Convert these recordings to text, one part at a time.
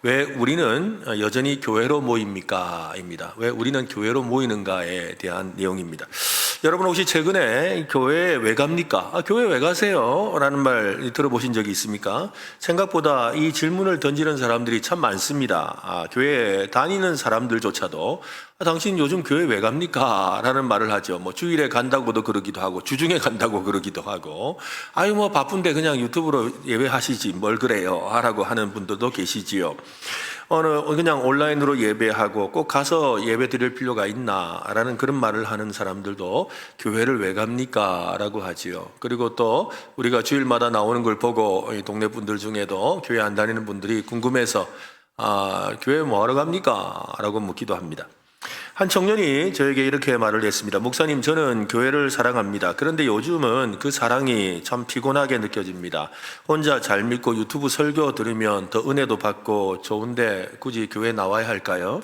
왜 우리는 여전히 교회로 모입니까? 입니다. 왜 우리는 교회로 모이는가에 대한 내용입니다. 여러분 혹시 최근에 교회에 왜 갑니까? 교회 왜 가세요? 라는 말 들어보신 적이 있습니까? 생각보다 이 질문을 던지는 사람들이 참 많습니다. 교회에 다니는 사람들조차도 당신 요즘 교회 왜 갑니까? 라는 말을 하죠. 뭐 주일에 간다고도 그러기도 하고 주중에 간다고 그러기도 하고 뭐 바쁜데 그냥 유튜브로 예배하시지 뭘 그래요? 라고 하는 분들도 계시지요. 그냥 온라인으로 예배하고 꼭 가서 예배 드릴 필요가 있나? 라는 그런 말을 하는 사람들도 교회를 왜 갑니까? 라고 하지요. 그리고 또 우리가 주일마다 나오는 걸 보고 동네 분들 중에도 교회 안 다니는 분들이 궁금해서 교회 뭐하러 갑니까? 라고 묻기도 합니다. 한 청년이 저에게 이렇게 말을 했습니다. 목사님, 저는 교회를 사랑합니다. 그런데 요즘은 그 사랑이 참 피곤하게 느껴집니다. 혼자 잘 믿고 유튜브 설교 들으면 더 은혜도 받고 좋은데 굳이 교회 나와야 할까요?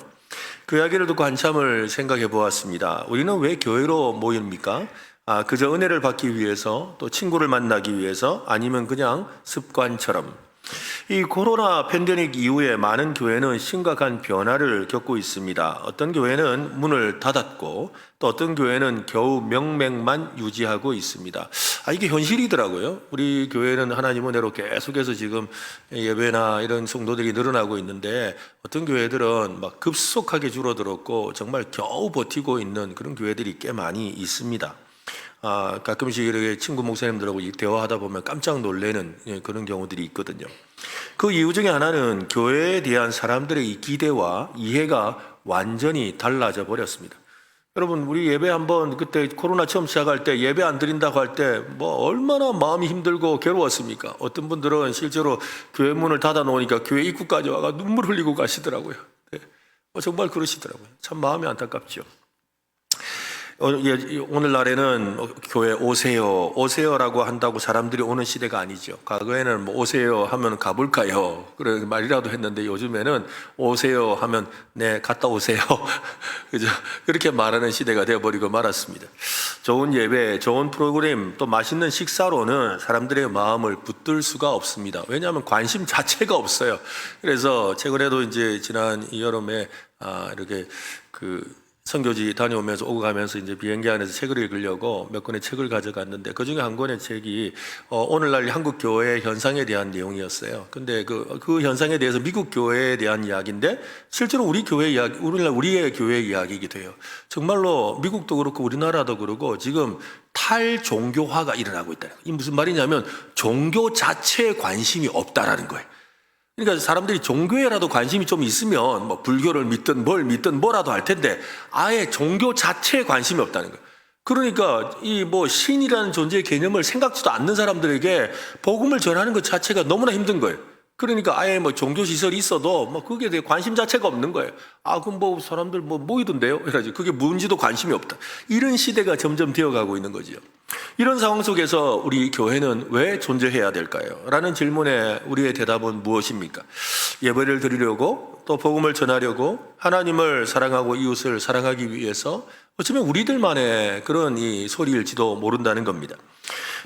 그 이야기를 듣고 한참을 생각해 보았습니다. 우리는 왜 교회로 모입니까? 그저 은혜를 받기 위해서, 또 친구를 만나기 위해서, 아니면 그냥 습관처럼. 이 코로나 팬데믹 이후에 많은 교회는 심각한 변화를 겪고 있습니다. 어떤 교회는 문을 닫았고 또 어떤 교회는 겨우 명맥만 유지하고 있습니다. 이게 현실이더라고요. 우리 교회는 하나님 은혜로 계속해서 지금 예배나 이런 성도들이 늘어나고 있는데 어떤 교회들은 막 급속하게 줄어들었고 정말 겨우 버티고 있는 그런 교회들이 꽤 많이 있습니다. 가끔씩 이렇게 친구 목사님들하고 대화하다 보면 깜짝 놀라는 그런 경우들이 있거든요. 그 이유 중에 하나는 교회에 대한 사람들의 이 기대와 이해가 완전히 달라져 버렸습니다. 여러분, 우리 예배 한번 그때 코로나 처음 시작할 때 예배 안 드린다고 할 때 뭐 얼마나 마음이 힘들고 괴로웠습니까? 어떤 분들은 실제로 교회 문을 닫아 놓으니까 교회 입구까지 와가 눈물 흘리고 가시더라고요. 네. 정말 그러시더라고요. 참 마음이 안타깝죠. 오늘날에는 교회 오세요라고 한다고 사람들이 오는 시대가 아니죠. 과거에는 뭐 오세요 하면 가볼까요? 그런 말이라도 했는데 요즘에는 오세요 하면 네, 갔다 오세요. 그죠? 그렇게 말하는 시대가 되어버리고 말았습니다. 좋은 예배, 좋은 프로그램, 또 맛있는 식사로는 사람들의 마음을 붙들 수가 없습니다. 왜냐하면 관심 자체가 없어요. 그래서 최근에도 이제 지난 여름에 이렇게 선교지 다녀오면서 오고 가면서 이제 비행기 안에서 책을 읽으려고 몇 권의 책을 가져갔는데 그 중에 한 권의 책이 오늘날 한국 교회 현상에 대한 내용이었어요. 근데 그 현상에 대해서 미국 교회에 대한 이야기인데 실제로 우리 교회 이야기, 우리의 교회 이야기이기도 해요. 정말로 미국도 그렇고 우리나라도 그렇고 지금 탈종교화가 일어나고 있다. 이 무슨 말이냐면 종교 자체에 관심이 없다라는 거예요. 그러니까 사람들이 종교에라도 관심이 좀 있으면 뭐 불교를 믿든 뭘 믿든 뭐라도 할 텐데 아예 종교 자체에 관심이 없다는 거예요. 그러니까 이 뭐 신이라는 존재의 개념을 생각지도 않는 사람들에게 복음을 전하는 것 자체가 너무나 힘든 거예요. 그러니까 아예 뭐 종교 시설이 있어도 뭐 거기에 대해 관심 자체가 없는 거예요. 그럼 뭐 사람들 뭐 모이던데요? 이러지. 그게 뭔지도 관심이 없다. 이런 시대가 점점 되어가고 있는 거지요. 이런 상황 속에서 우리 교회는 왜 존재해야 될까요? 라는 질문에 우리의 대답은 무엇입니까? 예배를 드리려고 또 복음을 전하려고 하나님을 사랑하고 이웃을 사랑하기 위해서 어쩌면 우리들만의 그런 이 소리일지도 모른다는 겁니다.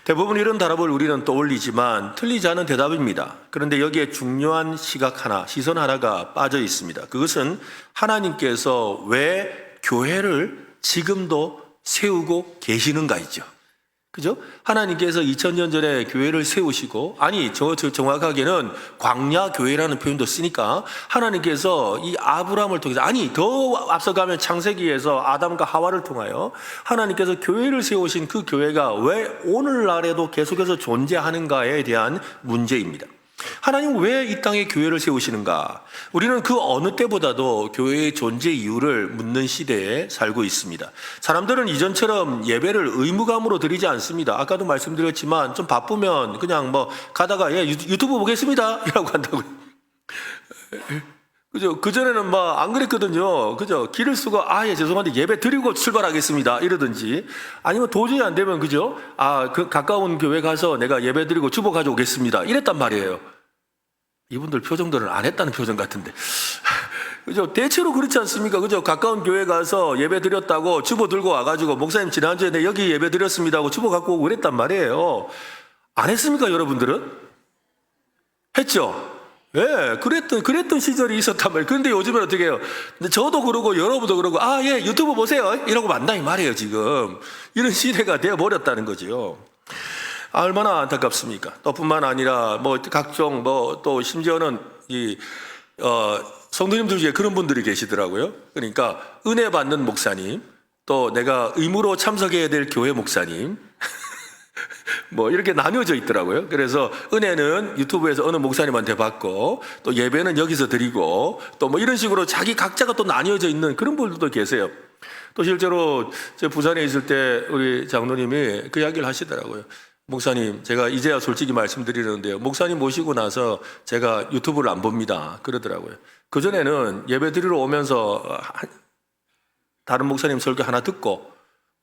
대부분 이런 답을 우리는 떠올리지만 틀리지 않은 대답입니다. 그런데 여기에 중요한 시선 하나가 빠져 있습니다. 그것은 하나님께서 왜 교회를 지금도 세우고 계시는가이죠. 그죠? 하나님께서 2000년 전에 교회를 세우시고, 정확하게는 광야교회라는 표현도 쓰니까, 하나님께서 이 아브라함을 통해서, 더 앞서가면 창세기에서 아담과 하와를 통하여, 하나님께서 교회를 세우신 그 교회가 왜 오늘날에도 계속해서 존재하는가에 대한 문제입니다. 하나님은 왜 이 땅에 교회를 세우시는가? 우리는 그 어느 때보다도 교회의 존재 이유를 묻는 시대에 살고 있습니다. 사람들은 이전처럼 예배를 의무감으로 드리지 않습니다. 아까도 말씀드렸지만 좀 바쁘면 그냥 뭐 가다가 유튜브 보겠습니다 이라고 한다고요. 그죠? 그전에는 막 안 그랬거든요. 그죠? 길을 쓰고 죄송한데 예배 드리고 출발하겠습니다 이러든지, 아니면 도저히 안 되면 그죠? 그 가까운 교회 가서 내가 예배 드리고 주보 가져오겠습니다 이랬단 말이에요. 이분들 표정들은 안 했다는 표정 같은데. 그죠? 대체로 그렇지 않습니까? 그죠? 가까운 교회 가서 예배 드렸다고 주보 들고 와가지고 목사님 지난주에 내 여기 예배 드렸습니다 하고 주보 갖고 오고 그랬단 말이에요. 안 했습니까 여러분들은? 했죠? 예, 그랬던 시절이 있었단 말이에요. 그런데 요즘은 어떻게 해요? 근데 저도 그러고 여러분도 그러고, 아, 예, 유튜브 보세요. 이러고 만다, 이 말이에요, 지금. 이런 시대가 되어버렸다는 거죠. 얼마나 안타깝습니까? 또 뿐만 아니라, 각종, 또 심지어는 성도님들 중에 그런 분들이 계시더라고요. 그러니까, 은혜 받는 목사님, 또 내가 의무로 참석해야 될 교회 목사님, 이렇게 나뉘어져 있더라고요. 그래서 은혜는 유튜브에서 어느 목사님한테 받고 또 예배는 여기서 드리고 또 이런 식으로 자기 각자가 또 나뉘어져 있는 그런 분들도 계세요. 또 실제로 제 부산에 있을 때 우리 장로님이 그 이야기를 하시더라고요. 목사님, 제가 이제야 솔직히 말씀드리는데요. 목사님 모시고 나서 제가 유튜브를 안 봅니다. 그러더라고요. 그전에는 예배 드리러 오면서 다른 목사님 설교 하나 듣고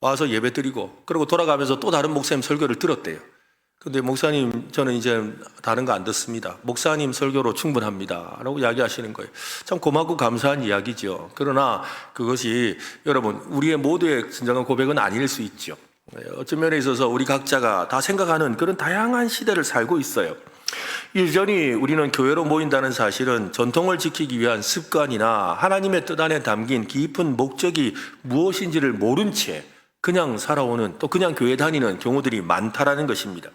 와서 예배 드리고 그리고 돌아가면서 또 다른 목사님 설교를 들었대요. 근데 목사님, 저는 이제 다른 거 안 듣습니다. 목사님 설교로 충분합니다. 라고 이야기하시는 거예요. 참 고맙고 감사한 이야기죠. 그러나 그것이 여러분, 우리의 모두의 진정한 고백은 아닐 수 있죠. 어떤 면에 있어서 우리 각자가 다 생각하는 그런 다양한 시대를 살고 있어요. 여전히 우리는 교회로 모인다는 사실은 전통을 지키기 위한 습관이나 하나님의 뜻 안에 담긴 깊은 목적이 무엇인지를 모른 채 그냥 살아오는, 또 그냥 교회 다니는 경우들이 많다라는 것입니다.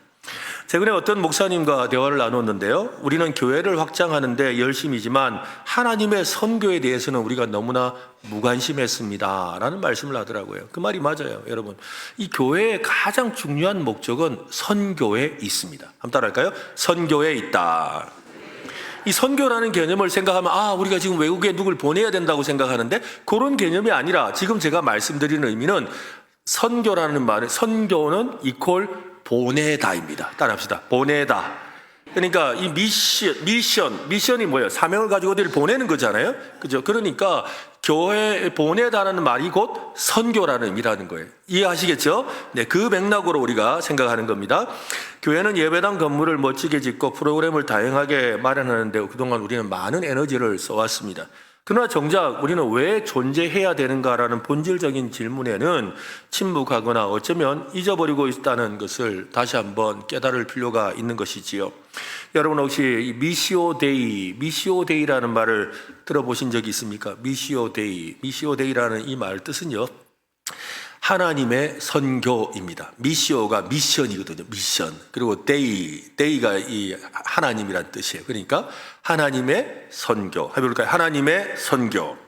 최근에 어떤 목사님과 대화를 나눴는데요. 우리는 교회를 확장하는데 열심이지만 하나님의 선교에 대해서는 우리가 너무나 무관심했습니다 라는 말씀을 하더라고요. 그 말이 맞아요, 여러분. 이 교회의 가장 중요한 목적은 선교에 있습니다. 한번 따라할까요? 선교에 있다. 이 선교라는 개념을 생각하면 우리가 지금 외국에 누굴 보내야 된다고 생각하는데 그런 개념이 아니라 지금 제가 말씀드리는 의미는 선교라는 말은 선교는 이퀄 보내다입니다. 따라합시다. 보내다. 그러니까 이 미션이 뭐예요? 사명을 가지고 어디를 보내는 거잖아요. 그죠? 그러니까 교회 보내다라는 말이 곧 선교라는 의미라는 거예요. 이해하시겠죠? 네, 그 맥락으로 우리가 생각하는 겁니다. 교회는 예배당 건물을 멋지게 짓고 프로그램을 다양하게 마련하는데 그동안 우리는 많은 에너지를 써왔습니다. 그러나 정작 우리는 왜 존재해야 되는가라는 본질적인 질문에는 침묵하거나 어쩌면 잊어버리고 있다는 것을 다시 한번 깨달을 필요가 있는 것이지요. 여러분 혹시 미시오 데이라는 말을 들어보신 적이 있습니까? 미시오 데이라는 이 말 뜻은요, 하나님의 선교입니다. 미시오가 미션이거든요. 미션. 그리고 데이가 이 하나님이란 뜻이에요. 그러니까 하나님의 선교. 해볼까요? 하나님의 선교.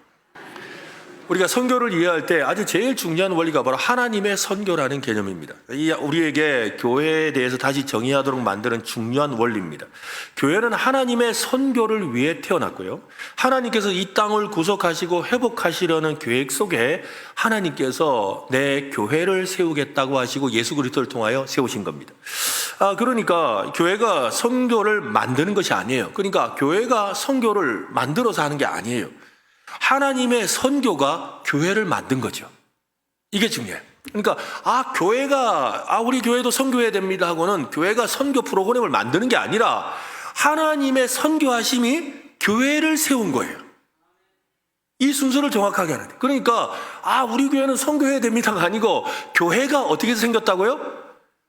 우리가 선교를 이해할 때 아주 제일 중요한 원리가 바로 하나님의 선교라는 개념입니다. 우리에게 교회에 대해서 다시 정의하도록 만드는 중요한 원리입니다. 교회는 하나님의 선교를 위해 태어났고요. 하나님께서 이 땅을 구속하시고 회복하시려는 계획 속에 하나님께서 내 교회를 세우겠다고 하시고 예수 그리스도를 통하여 세우신 겁니다. 그러니까 교회가 선교를 만드는 것이 아니에요. 그러니까 교회가 선교를 만들어서 하는 게 아니에요. 하나님의 선교가 교회를 만든 거죠. 이게 중요해요. 그러니까 우리 교회도 선교해야 됩니다 하고는 교회가 선교 프로그램을 만드는 게 아니라 하나님의 선교하심이 교회를 세운 거예요. 이 순서를 정확하게 하는 거예요. 그러니까 우리 교회는 선교해야 됩니다가 아니고 교회가 어떻게 생겼다고요?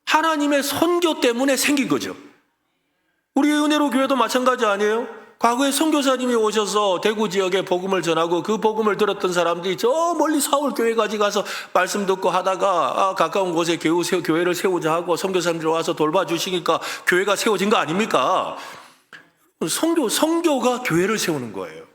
하나님의 선교 때문에 생긴 거죠. 우리 은혜로 교회도 마찬가지 아니에요? 과거에 선교사님이 오셔서 대구 지역에 복음을 전하고 그 복음을 들었던 사람들이 저 멀리 사울교회까지 가서 말씀 듣고 하다가 가까운 곳에 교회를 세우자 하고 선교사님들이 와서 돌봐주시니까 교회가 세워진 거 아닙니까? 선교가 교회를 세우는 거예요.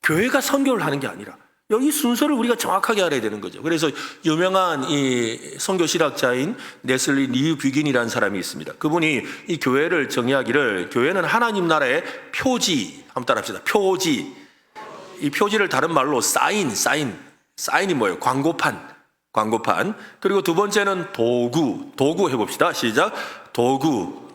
교회가 선교를 하는 게 아니라 이 순서를 우리가 정확하게 알아야 되는 거죠. 그래서 유명한 이 선교 실학자인 네슬리 니우비긴이라는 사람이 있습니다. 그분이 이 교회를 정의하기를 교회는 하나님 나라의 표지, 한번 따라합시다. 표지. 이 표지를 다른 말로 사인이 뭐예요? 광고판. 그리고 두 번째는 도구 해봅시다. 시작. 도구.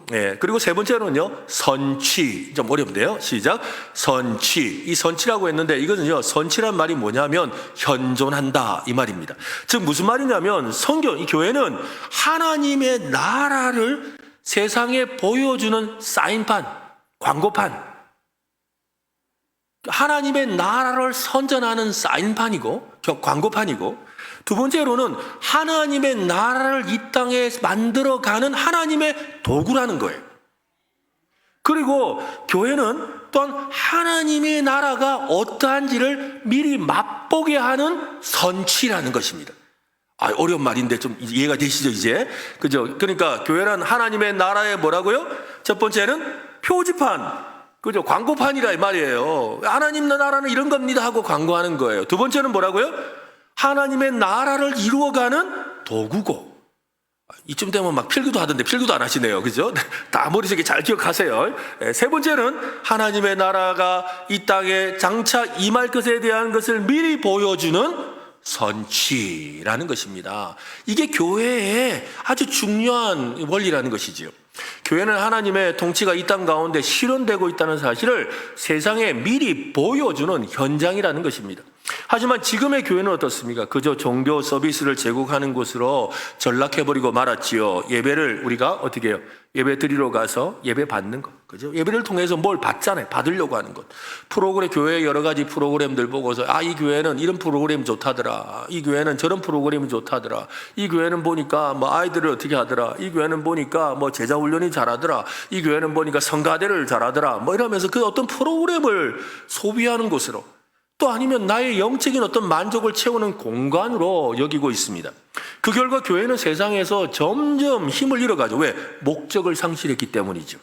그리고 세 번째는요, 선취. 좀 어렵네요. 시작. 선취. 이 선취라고 했는데 이거는요, 선취란 말이 뭐냐면 현존한다 이 말입니다. 즉 무슨 말이냐면 이 교회는 하나님의 나라를 세상에 보여주는 사인판, 광고판. 하나님의 나라를 선전하는 사인판이고 광고판이고, 두 번째로는 하나님의 나라를 이 땅에 만들어가는 하나님의 도구라는 거예요. 그리고 교회는 또한 하나님의 나라가 어떠한지를 미리 맛보게 하는 선취라는 것입니다. 어려운 말인데 좀 이해가 되시죠, 이제? 그죠? 그러니까 교회란 하나님의 나라의 뭐라고요? 첫 번째는 표지판, 그죠? 광고판이라 이 말이에요. 하나님 나라는 이런 겁니다 하고 광고하는 거예요. 두 번째는 뭐라고요? 하나님의 나라를 이루어가는 도구고. 이쯤 되면 막 필기도 하던데 필기도 안 하시네요. 그죠? 다 머릿속에 잘 기억하세요. 세 번째는 하나님의 나라가 이 땅에 장차 임할 것에 대한 것을 미리 보여주는 선취라는 것입니다. 이게 교회의 아주 중요한 원리라는 것이지요. 교회는 하나님의 통치가 이 땅 가운데 실현되고 있다는 사실을 세상에 미리 보여주는 현장이라는 것입니다. 하지만 지금의 교회는 어떻습니까? 그저 종교 서비스를 제공하는 곳으로 전락해버리고 말았지요. 예배를 우리가 어떻게 해요? 예배 드리러 가서 예배 받는 것. 그죠? 예배를 통해서 뭘 받잖아요. 받으려고 하는 것. 프로그램, 교회의 여러 가지 프로그램들 보고서 이 교회는 이런 프로그램 좋다더라. 이 교회는 저런 프로그램이 좋다더라. 이 교회는 보니까 뭐 아이들을 어떻게 하더라. 이 교회는 보니까 뭐 제자 훈련이 잘하더라. 이 교회는 보니까 성가대를 잘하더라. 뭐 이러면서 그 어떤 프로그램을 소비하는 곳으로, 또 아니면 나의 영적인 어떤 만족을 채우는 공간으로 여기고 있습니다. 그 결과 교회는 세상에서 점점 힘을 잃어가죠. 왜? 목적을 상실했기 때문이죠.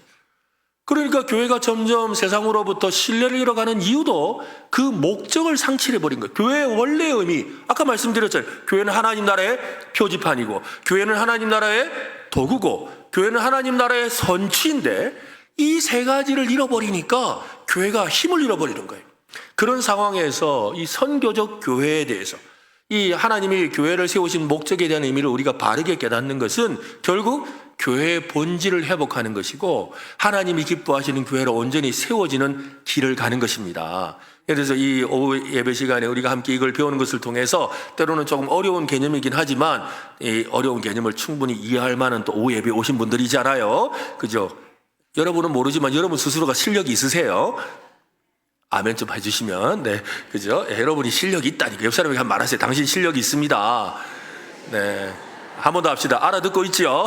그러니까 교회가 점점 세상으로부터 신뢰를 잃어가는 이유도 그 목적을 상실해버린 거예요. 교회의 원래의 의미, 아까 말씀드렸잖아요. 교회는 하나님 나라의 표지판이고, 교회는 하나님 나라의 도구고, 교회는 하나님 나라의 선취인데, 이 세 가지를 잃어버리니까 교회가 힘을 잃어버리는 거예요. 그런 상황에서 이 선교적 교회에 대해서, 이 하나님이 교회를 세우신 목적에 대한 의미를 우리가 바르게 깨닫는 것은 결국 교회의 본질을 회복하는 것이고, 하나님이 기뻐하시는 교회로 온전히 세워지는 길을 가는 것입니다. 그래서 이 오후 예배 시간에 우리가 함께 이걸 배우는 것을 통해서 때로는 조금 어려운 개념이긴 하지만 이 어려운 개념을 충분히 이해할 만한 또 오후 예배 오신 분들이잖아요. 그죠? 여러분은 모르지만 여러분 스스로가 실력이 있으세요. 아멘 좀 해주시면, 네, 그죠? 여러분이 실력이 있다니까. 옆 사람에게 한번 말하세요. 당신 실력이 있습니다. 네. 한 번 더 합시다. 알아듣고 있죠?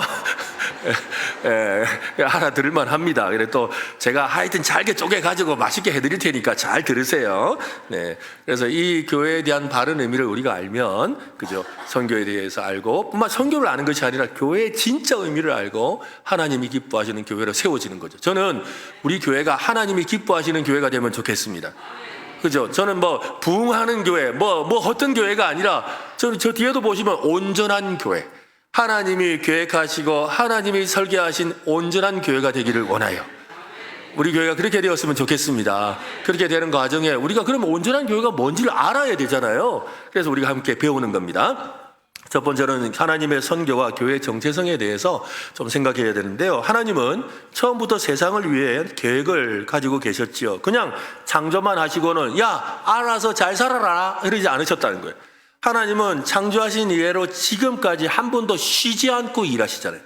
알아들을만 합니다. 그래 또 제가 하여튼 잘게 쪼개가지고 맛있게 해드릴 테니까 잘 들으세요. 네. 그래서 이 교회에 대한 바른 의미를 우리가 알면, 그죠? 선교에 대해서 알고, 뿐만 선교를 아는 것이 아니라 교회의 진짜 의미를 알고 하나님이 기뻐하시는 교회로 세워지는 거죠. 저는 우리 교회가 하나님이 기뻐하시는 교회가 되면 좋겠습니다. 그죠? 저는 뭐 부흥하는 교회, 뭐 어떤 교회가 아니라 저는 저 뒤에도 보시면 온전한 교회, 하나님이 계획하시고 하나님이 설계하신 온전한 교회가 되기를 원해요. 우리 교회가 그렇게 되었으면 좋겠습니다. 그렇게 되는 과정에 우리가 그러면 온전한 교회가 뭔지를 알아야 되잖아요. 그래서 우리가 함께 배우는 겁니다. 첫 번째로는 하나님의 선교와 교회의 정체성에 대해서 좀 생각해야 되는데요. 하나님은 처음부터 세상을 위해 계획을 가지고 계셨지요. 그냥 창조만 하시고는 야 알아서 잘 살아라 이러지 않으셨다는 거예요. 하나님은 창조하신 이래로 지금까지 한 번도 쉬지 않고 일하시잖아요.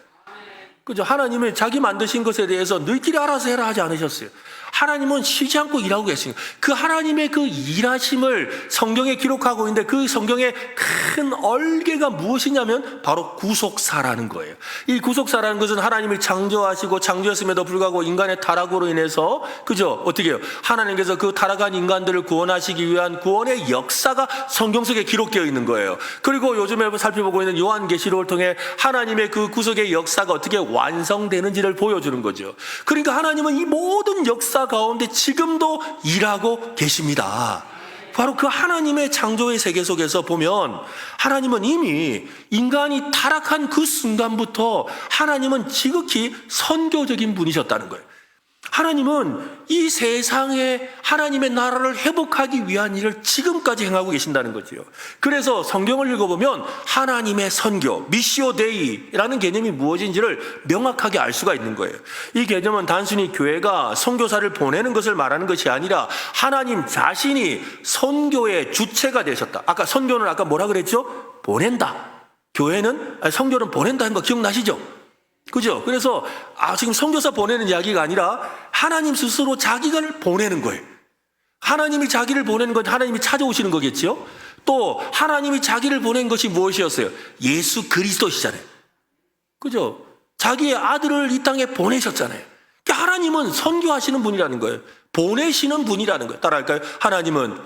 그죠? 하나님은 자기 만드신 것에 대해서 너희끼리 알아서 해라 하지 않으셨어요. 하나님은 쉬지 않고 일하고 계십니다. 그 하나님의 그 일하심을 성경에 기록하고 있는데, 그 성경의 큰 얼개가 무엇이냐면 바로 구속사라는 거예요. 이 구속사라는 것은 하나님이 창조하시고 창조했음에도 불구하고 인간의 타락으로 인해서, 그죠? 어떻게 해요? 하나님께서 그 타락한 인간들을 구원하시기 위한 구원의 역사가 성경 속에 기록되어 있는 거예요. 그리고 요즘에 살펴보고 있는 요한계시록을 통해 하나님의 그 구속의 역사가 어떻게 완성되는지를 보여주는 거죠. 그러니까 하나님은 이 모든 역사 가운데 지금도 일하고 계십니다. 바로 그 하나님의 창조의 세계 속에서 보면 하나님은 이미 인간이 타락한 그 순간부터 하나님은 지극히 선교적인 분이셨다는 거예요. 하나님은 이 세상에 하나님의 나라를 회복하기 위한 일을 지금까지 행하고 계신다는 거죠. 그래서 성경을 읽어보면 하나님의 선교, 미시오 데이라는 개념이 무엇인지를 명확하게 알 수가 있는 거예요. 이 개념은 단순히 교회가 선교사를 보내는 것을 말하는 것이 아니라 하나님 자신이 선교의 주체가 되셨다. 아까 선교는 아까 뭐라 그랬죠? 보낸다. 교회는, 선교는 보낸다는 거 기억나시죠? 그죠? 그래서 지금 선교사 보내는 이야기가 아니라 하나님 스스로 자기가 보내는 거예요. 하나님이 자기를 보내는 건 하나님이 찾아오시는 거겠죠? 또 하나님이 자기를 보낸 것이 무엇이었어요? 예수 그리스도시잖아요. 그죠? 자기의 아들을 이 땅에 보내셨잖아요. 그러니까 하나님은 선교하시는 분이라는 거예요. 보내시는 분이라는 거예요. 따라할까요? 하나님은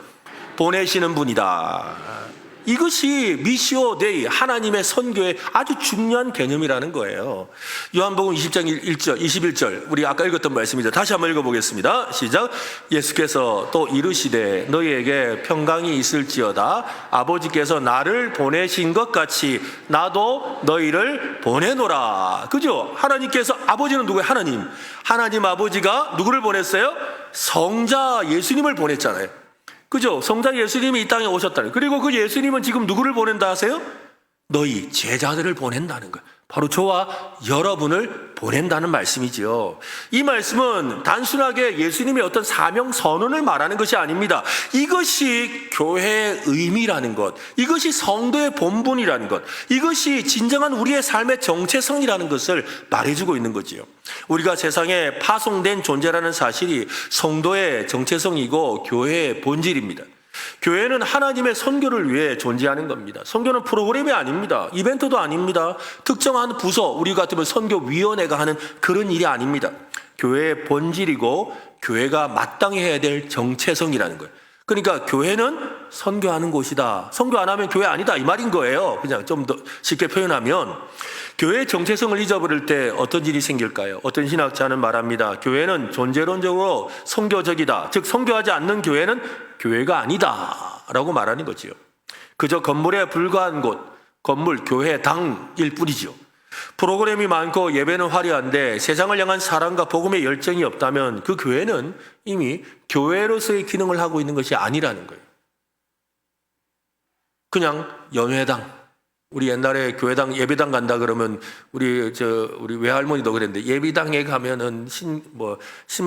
보내시는 분이다. 이것이 미시오 데이, 하나님의 선교의 아주 중요한 개념이라는 거예요. 요한복음 20장 1절, 21절, 우리 아까 읽었던 말씀이죠. 다시 한번 읽어보겠습니다. 시작. 예수께서 또 이르시되 너희에게 평강이 있을지어다. 아버지께서 나를 보내신 것 같이 나도 너희를 보내노라. 그죠? 하나님께서, 아버지는 누구예요? 하나님. 하나님 아버지가 누구를 보냈어요? 성자 예수님을 보냈잖아요. 그죠? 성자 예수님이 이 땅에 오셨다는. 그리고 그 예수님은 지금 누구를 보낸다 하세요? 너희 제자들을 보낸다는 거예요. 바로 저와 여러분을 보낸다는 말씀이지요. 이 말씀은 단순하게 예수님의 어떤 사명 선언을 말하는 것이 아닙니다. 이것이 교회의 의미라는 것, 이것이 성도의 본분이라는 것, 이것이 진정한 우리의 삶의 정체성이라는 것을 말해주고 있는 거지요. 우리가 세상에 파송된 존재라는 사실이 성도의 정체성이고 교회의 본질입니다. 교회는 하나님의 선교를 위해 존재하는 겁니다. 선교는 프로그램이 아닙니다. 이벤트도 아닙니다. 특정한 부서, 우리 같으면 선교위원회가 하는 그런 일이 아닙니다. 교회의 본질이고 교회가 마땅히 해야 될 정체성이라는 거예요. 그러니까 교회는 선교하는 곳이다. 선교 안 하면 교회 아니다, 이 말인 거예요. 그냥 좀 더 쉽게 표현하면, 교회의 정체성을 잊어버릴 때 어떤 일이 생길까요? 어떤 신학자는 말합니다. 교회는 존재론적으로 선교적이다. 즉 선교하지 않는 교회는 교회가 아니다 라고 말하는 거지요. 그저 건물에 불과한 곳, 건물, 교회, 당일 뿐이죠. 프로그램이 많고 예배는 화려한데 세상을 향한 사랑과 복음의 열정이 없다면 그 교회는 이미 교회로서의 기능을 하고 있는 것이 아니라는 거예요. 그냥 연회당, 우리 옛날에 교회당 예배당 간다 그러면 우리 외할머니도 그랬는데, 예배당에 가면은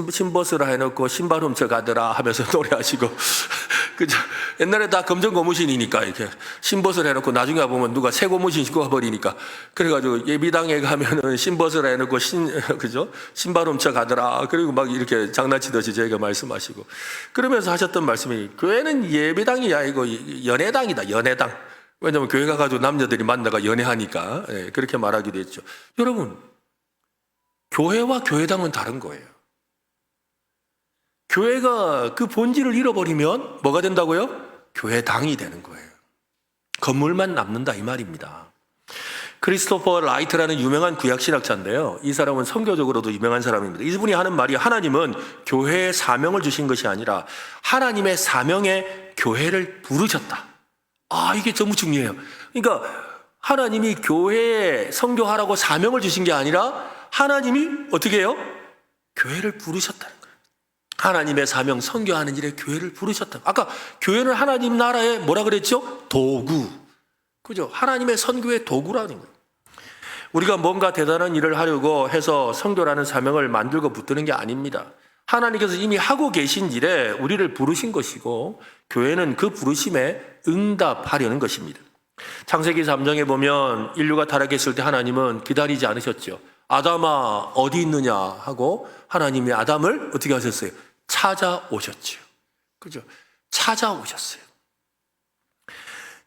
신벗으라 해놓고 신발 훔쳐 가더라 하면서 노래하시고 그죠? 옛날에 다 검정 고무신이니까 이렇게 신벗을 해놓고 나중에 보면 누가 새 고무신 신고 가버리니까, 그래가지고 예배당에 가면은 신벗을 해놓고 그죠? 신발 훔쳐 가더라. 그리고 막 이렇게 장난치듯이 저희가 말씀하시고 그러면서 하셨던 말씀이, 교회는 예배당이 아니고 연회당이다, 연회당. 왜냐하면 교회 가가지고 남자들이 만나가 연애하니까 그렇게 말하기도 했죠. 여러분, 교회와 교회당은 다른 거예요. 교회가 그 본질을 잃어버리면 뭐가 된다고요? 교회당이 되는 거예요. 건물만 남는다, 이 말입니다. 크리스토퍼 라이트라는 유명한 구약신학자인데요. 이 사람은 선교적으로도 유명한 사람입니다. 이분이 하는 말이, 하나님은 교회에 사명을 주신 것이 아니라 하나님의 사명에 교회를 부르셨다. 이게 너무 중요해요. 그러니까 하나님이 교회에 선교하라고 사명을 주신 게 아니라 하나님이 어떻게 해요? 교회를 부르셨다는 거예요. 하나님의 사명, 선교하는 일에 교회를 부르셨다. 아까 교회는 하나님 나라의 뭐라 그랬죠? 도구. 그죠? 하나님의 선교의 도구라는 거예요. 우리가 뭔가 대단한 일을 하려고 해서 선교라는 사명을 만들고 붙드는 게 아닙니다. 하나님께서 이미 하고 계신 일에 우리를 부르신 것이고, 교회는 그 부르심에 응답하려는 것입니다. 창세기 3장에 보면 인류가 타락했을 때 하나님은 기다리지 않으셨죠. 아담아 어디 있느냐 하고 하나님이 아담을 어떻게 하셨어요? 찾아오셨죠. 그죠? 찾아오셨어요.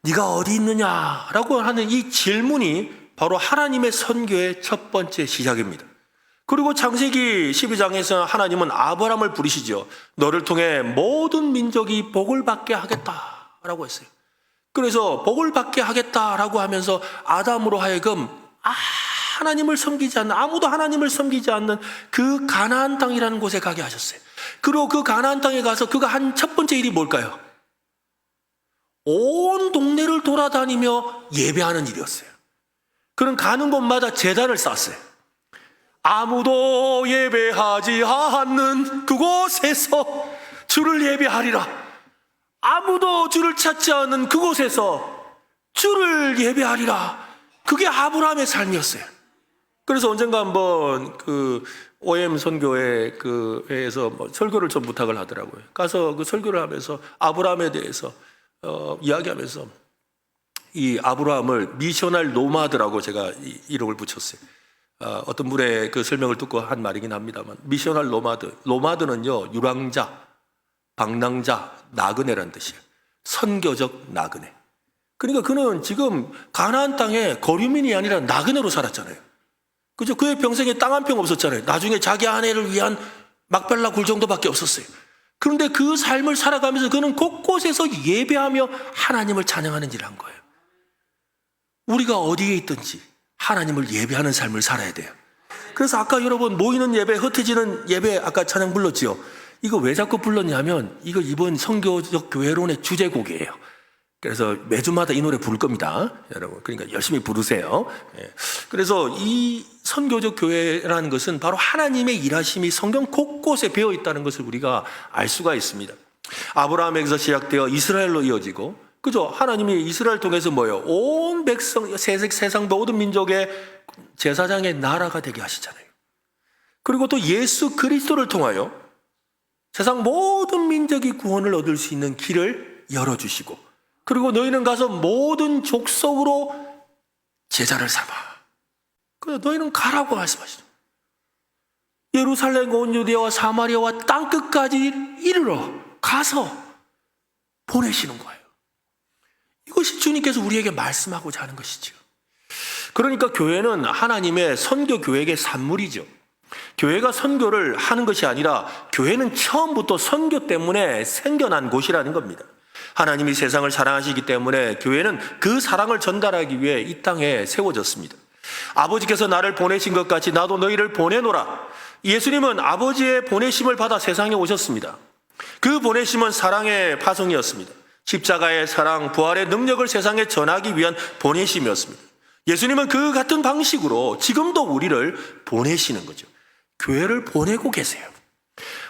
네가 어디 있느냐라고 하는 이 질문이 바로 하나님의 선교의 첫 번째 시작입니다. 그리고 창세기 12장에서 하나님은 아브라함을 부르시죠. 너를 통해 모든 민족이 복을 받게 하겠다라고 했어요. 그래서 복을 받게 하겠다라고 하면서 아담으로 하여금 하나님을 섬기지 않는, 아무도 하나님을 섬기지 않는 그 가나안 땅이라는 곳에 가게 하셨어요. 그리고 그 가나안 땅에 가서 그가 한 첫 번째 일이 뭘까요? 온 동네를 돌아다니며 예배하는 일이었어요. 그는 가는 곳마다 제단을 쌓았어요. 아무도 예배하지 않는 그곳에서 주를 예배하리라. 아무도 주를 찾지 않는 그곳에서 주를 예배하리라. 그게 아브라함의 삶이었어요. 그래서 언젠가 한번 그 OM 선교회 그 회에서 설교를 좀 부탁을 하더라고요. 가서 그 설교를 하면서 아브라함에 대해서 이야기하면서 이 아브라함을 미셔널 노마드라고 제가 이름을 붙였어요. 어떤 분의 그 설명을 듣고 한 말이긴 합니다만, 미셔널 노마드. 노마드는요, 유랑자, 방랑자, 나그네라는 뜻이에요. 선교적 나그네. 그러니까 그는 지금 가나안 땅에 거류민이 아니라 나그네로 살았잖아요. 그죠? 그의 평생에 땅 한 평 없었잖아요. 나중에 자기 아내를 위한 막벨라 굴 정도밖에 없었어요. 그런데 그 삶을 살아가면서 그는 곳곳에서 예배하며 하나님을 찬양하는 일을 한 거예요. 우리가 어디에 있든지 하나님을 예배하는 삶을 살아야 돼요. 그래서 아까 여러분 모이는 예배, 흩어지는 예배 아까 찬양 불렀지요. 이거 왜 자꾸 불렀냐면 이거 이번 선교적 교회론의 주제곡이에요. 그래서 매주마다 이 노래 부를 겁니다, 여러분. 그러니까 열심히 부르세요. 그래서 이 선교적 교회라는 것은 바로 하나님의 일하심이 성경 곳곳에 배어 있다는 것을 우리가 알 수가 있습니다. 아브라함에게서 시작되어 이스라엘로 이어지고, 그죠? 하나님이 이스라엘 통해서 뭐예요? 온 백성, 세상 모든 민족의 제사장의 나라가 되게 하시잖아요. 그리고 또 예수 그리스도를 통하여 세상 모든 민족이 구원을 얻을 수 있는 길을 열어주시고, 그리고 너희는 가서 모든 족속으로 제자를 삼아. 그래서 너희는 가라고 말씀하시죠. 예루살렘과 온 유대와 사마리아와 땅끝까지 이르러 가서 보내시는 거예요. 이것이 주님께서 우리에게 말씀하고자 하는 것이죠. 그러니까 교회는 하나님의 선교 교회의 산물이죠. 교회가 선교를 하는 것이 아니라 교회는 처음부터 선교 때문에 생겨난 곳이라는 겁니다. 하나님이 세상을 사랑하시기 때문에 교회는 그 사랑을 전달하기 위해 이 땅에 세워졌습니다. 아버지께서 나를 보내신 것 같이 나도 너희를 보내노라. 예수님은 아버지의 보내심을 받아 세상에 오셨습니다. 그 보내심은 사랑의 파송이었습니다. 십자가의 사랑, 부활의 능력을 세상에 전하기 위한 보내심이었습니다. 예수님은 그 같은 방식으로 지금도 우리를 보내시는 거죠. 교회를 보내고 계세요.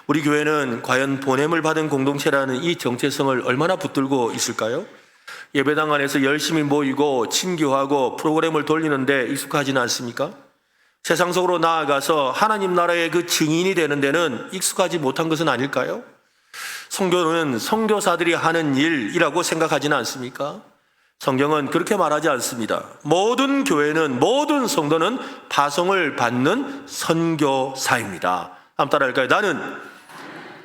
우리 교회는 과연 보냄을 받은 공동체라는 이 정체성을 얼마나 붙들고 있을까요? 예배당 안에서 열심히 모이고 친교하고 프로그램을 돌리는데 익숙하지는 않습니까? 세상 속으로 나아가서 하나님 나라의 그 증인이 되는 데는 익숙하지 못한 것은 아닐까요? 선교는 선교사들이 하는 일이라고 생각하지는 않습니까? 성경은 그렇게 말하지 않습니다. 모든 교회는, 모든 성도는 파송을 받는 선교사입니다. 한번 따라 할까요? 나는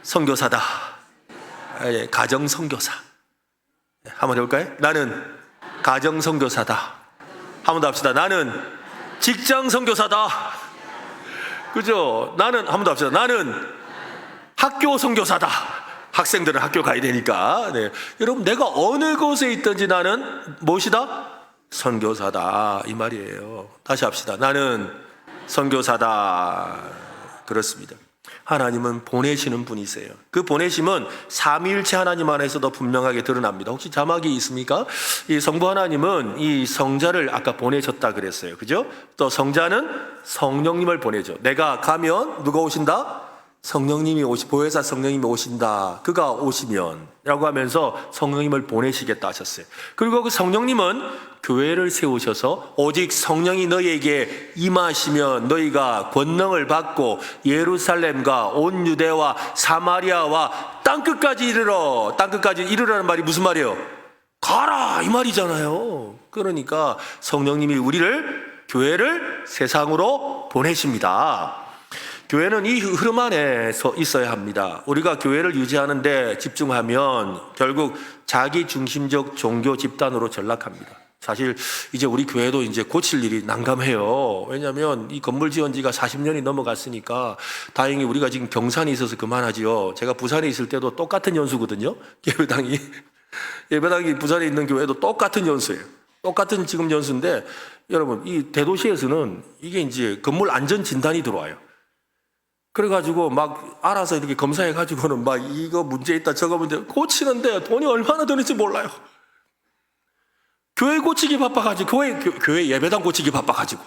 선교사다. 가정 선교사. 한번 해볼까요? 나는 가정 선교사다. 한 번 더 합시다. 나는 직장 선교사다. 그죠? 나는, 한 번 더 합시다. 나는 학교 선교사다. 학생들은 학교 가야 되니까. 네. 여러분, 내가 어느 곳에 있든지 나는 무엇이다? 선교사다. 이 말이에요. 다시 합시다. 나는 선교사다. 그렇습니다. 하나님은 보내시는 분이세요. 그 보내심은 삼위일체 하나님 안에서도 분명하게 드러납니다. 혹시 자막이 있습니까? 이 성부 하나님은 이 성자를 아까 보내셨다 그랬어요. 그죠? 또 성자는 성령님을 보내죠. 내가 가면 누가 오신다? 성령님이 보혜사 성령님이 오신다. 그가 오시면 라고 하면서 성령님을 보내시겠다 하셨어요. 그리고 그 성령님은 교회를 세우셔서 오직 성령이 너희에게 임하시면 너희가 권능을 받고 예루살렘과 온 유대와 사마리아와 땅끝까지 이르러. 땅끝까지 이르라는 말이 무슨 말이에요? 가라 이 말이잖아요. 그러니까 성령님이 우리를, 교회를 세상으로 보내십니다. 교회는 이 흐름 안에서 있어야 합니다. 우리가 교회를 유지하는데 집중하면 결국 자기 중심적 종교 집단으로 전락합니다. 사실 이제 우리 교회도 이제 고칠 일이 난감해요. 왜냐하면 이 건물 지은 지가 40년이 넘어갔으니까 다행히 우리가 지금 경산이 있어서 그만하지요. 제가 부산에 있을 때도 똑같은 연수거든요. 예배당이 부산에 있는 교회도 똑같은 연수예요. 똑같은 지금 연수인데 여러분, 이 대도시에서는 이게 이제 건물 안전 진단이 들어와요. 그래가지고 막 알아서 이렇게 검사해가지고는 막 이거 문제 있다 저거 문제 고치는데 돈이 얼마나 드는지 몰라요. 교회 고치기 바빠가지고 교회 예배당 고치기 바빠가지고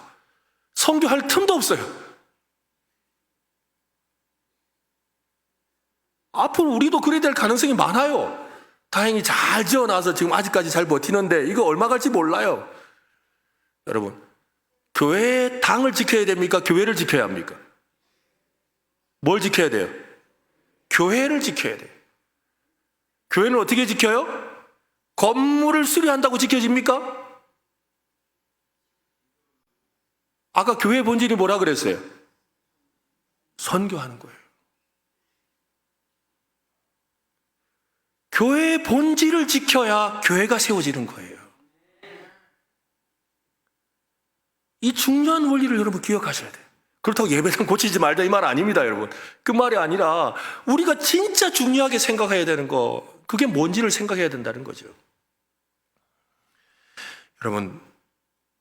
선교할 틈도 없어요. 앞으로 우리도 그래야 될 가능성이 많아요. 다행히 잘 지어놔서 지금 아직까지 잘 버티는데 이거 얼마 갈지 몰라요. 여러분, 교회의 당을 지켜야 됩니까? 교회를 지켜야 합니까? 뭘 지켜야 돼요? 교회를 지켜야 돼요. 교회는 어떻게 지켜요? 건물을 수리한다고 지켜집니까? 아까 교회의 본질이 뭐라 그랬어요? 선교하는 거예요. 교회의 본질을 지켜야 교회가 세워지는 거예요. 이 중요한 원리를 여러분 기억하셔야 돼요. 그렇다고 예배당 고치지 말자 이 말 아닙니다, 여러분. 그 말이 아니라 우리가 진짜 중요하게 생각해야 되는 거, 그게 뭔지를 생각해야 된다는 거죠. 여러분,